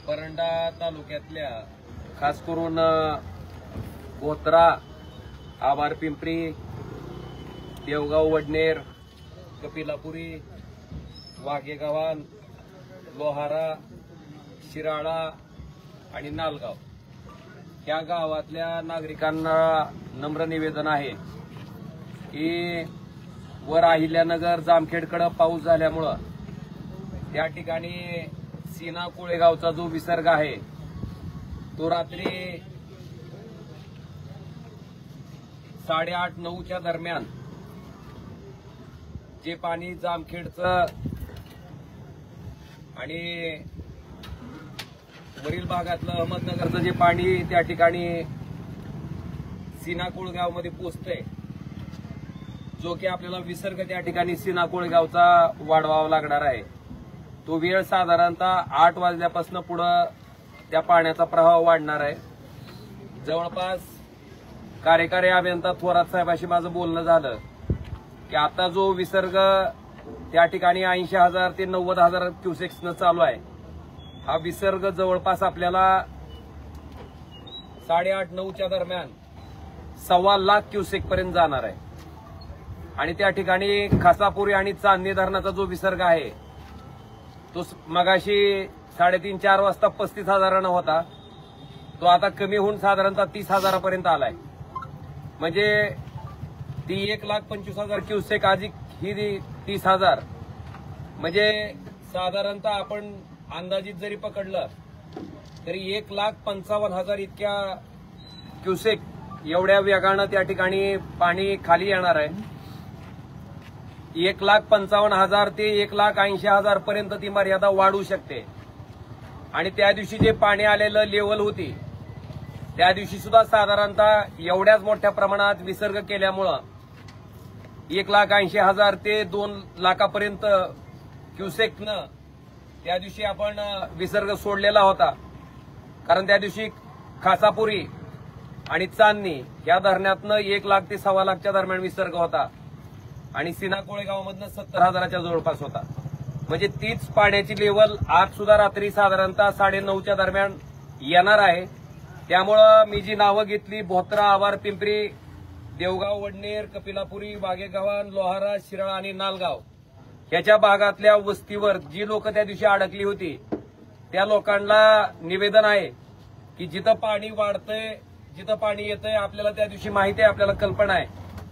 परंडा तालुक्यातल्या खास करून बोत्रा, आभार पिंपरी, देवगाव वडनेर, कपिलापुरी, वाघेगावान, लोहारा, शिराळा आणि नालगाव या गावातल्या नागरिकांना नम्र निवेदन आहे की वर अहिल्यानगर जामखेडकडे पाऊस झाल्यामुळं त्या ठिकाणी सीना कोळेगावचा जो विसर्ग आहे तो रात्री 8:30-9च्या दरम्यान जे पाणी जामखेडचं आणि वरील भागातलं अहमदनगरचं जे पाणी त्या ठिकाणी सीना कोळेगावमध्ये पोहोचतंय, जो की आपल्याला विसर्ग त्या ठिकाणी सीना कोळेगावचा वाढवावा लागणार आहे। तो वेळ साधारणतः 8 वाजल्यापासून पुढे त्या पाण्याचा प्रवाह वाढणार आहे। जवळपास कार्यकारी अभियंता थोरात साहेबांशी माझं बोलणं झालं की आता जो विसर्ग त्या ठिकाणी 80,000 ते 90,000 क्युसेक्सनं चालू आहे, हा विसर्ग जवळपास आपल्याला 8:30-9च्या दरम्यान 1.25 लाख क्युसेक पर्यंत जाणार आहे। आणि त्या ठिकाणी खासापुरी आणि चांदणी धरणाचा जो विसर्ग आहे तो मगाशी 3:30-4 वाजता 35,000 होता, तो आता कमी होऊन साधारणतः 30,000 पर्यंत आलाय। म्हणजे ती 1,25,000 क्युसेक अधिक ही 30,000, म्हणजे साधारणतः आपण अंदाजित जरी पकडलं तरी 1,55,000 इतक्या क्युसेक एवढ्या वेगानं त्या ठिकाणी पाणी खाली येणार आहे। 1,55,000 ते 1,80,000 पर्यंत ती मर्यादा वाढू शकते। आणि त्या दिवशी जे पाणी आलेलं लेवल होती त्या दिवशी सुद्धा साधारणतः एवढ्याच मोठ्या प्रमाणात विसर्ग केल्यामुळं 1,80,000 ते 2 लाखापर्यंत क्युसेकनं त्या दिवशी आपण विसर्ग सोडलेला होता। कारण त्या दिवशी खासापुरी आणि चांदणी या धरणातनं 1 लाख ते 1.25 लाखच्या दरम्यान विसर्ग होता आणि सीना कोळेगावमधनं 70,000च्या जवळपास होता। म्हणजे तीच पाण्याची लेवल आज सुद्धा रात्री साधारणतः 9:30च्या दरम्यान येणार आहे। त्यामुळं मी जी नावं घेतली बोत्रा, आभार पिंपरी, देवगाव वडनेर, कपिलापुरी, वाघेगावान, लोहारा, शिराळा आणि नालगाव याच्या भागातल्या वस्तीवर जी लोक त्या दिवशी अडकली होती त्या लोकांना निवेदन आहे की जिथं पाणी वाढतंय, जिथं पाणी येतंय, आपल्याला त्या दिवशी माहिती आहे, आपल्याला कल्पना आहे,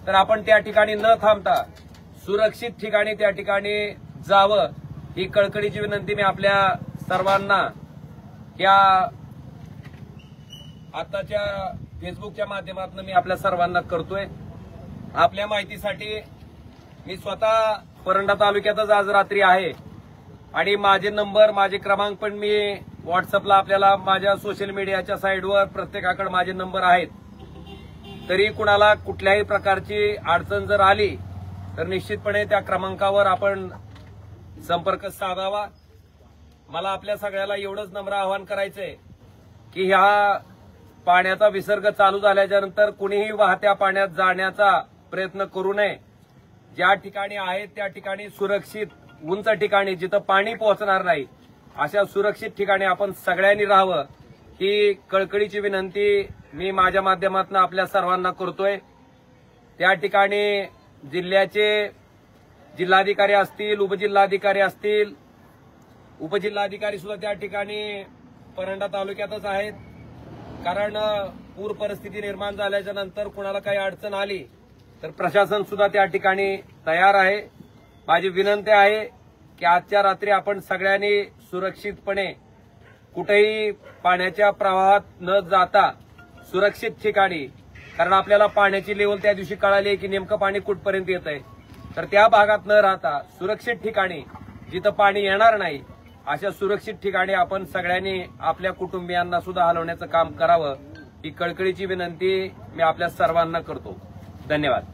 तर आपण त्या ठिकाणी न थांबता सुरक्षित ठिकाणी त्या ठिकाणी जावं ही कळकळीची विनंती मी आपल्या सर्वांना या आताच्या फेसबुकच्या माध्यमातून मी आपल्या सर्वांना करतोय। आपल्या माहितीसाठी मी स्वतः परंडा तालुक्यातच आज रात्री आहे आणि माझे नंबर, माझे क्रमांक पण मी व्हॉट्सअपला आपल्याला माझ्या सोशल मीडियाच्या साईडवर प्रत्येकाकडे माझे नंबर आहेत। तरी कुणाला कुठल्याही प्रकारची अडचण जर आली तर निश्चितपणे त्या क्रमांकावर आपण संपर्क साधावा। मला आपल्या सगळ्याला एवढंच नम्र आवाहन करायचंय की ह्या पाण्याचा विसर्ग चालू झाल्याच्या नंतर कुणीही वाहत्या पाण्यात जाण्याचा प्रयत्न करू नये। ज्या ठिकाणी आहेत त्या ठिकाणी सुरक्षित उंच ठिकाणी जिथं पाणी पोहोचणार नाही अशा सुरक्षित ठिकाणी आपण सगळ्यांनी राहावं ही कळकळीची विनंती मी माझ्या माध्यमातून आपल्या सर्वांना करतोय। त्या ठिकाणी जिल्ह्याचे जिल्हाधिकारी असतील, उपजिल्हाधिकारी असतील, उपजिल्हाधिकारी सुद्धा त्या ठिकाणी परंडा तालुक्यातच आहेत। कारण पूर परिस्थिती निर्माण झाल्याच्या नंतर कुणाला काही अडचण आली तर प्रशासन सुद्धा त्या ठिकाणी तयार आहे। माझी विनंती आहे की आजच्या रात्री आपण सगळ्यांनी सुरक्षितपणे कुठेही पाण्याच्या प्रवाहात न जाता सुरक्षित ठिकाणी, कारण आपल्याला पाण्याची लेवल त्या दिवशी कळाली की नेमकं पाणी कुठपर्यंत येत आहे, तर त्या भागात न राहता सुरक्षित ठिकाणी जिथं पाणी येणार नाही अशा सुरक्षित ठिकाणी आपण सगळ्यांनी आपल्या कुटुंबियांना सुद्धा हलवण्याचं काम करावं ही कळकळीची विनंती मी आपल्या सर्वांना करतो। धन्यवाद।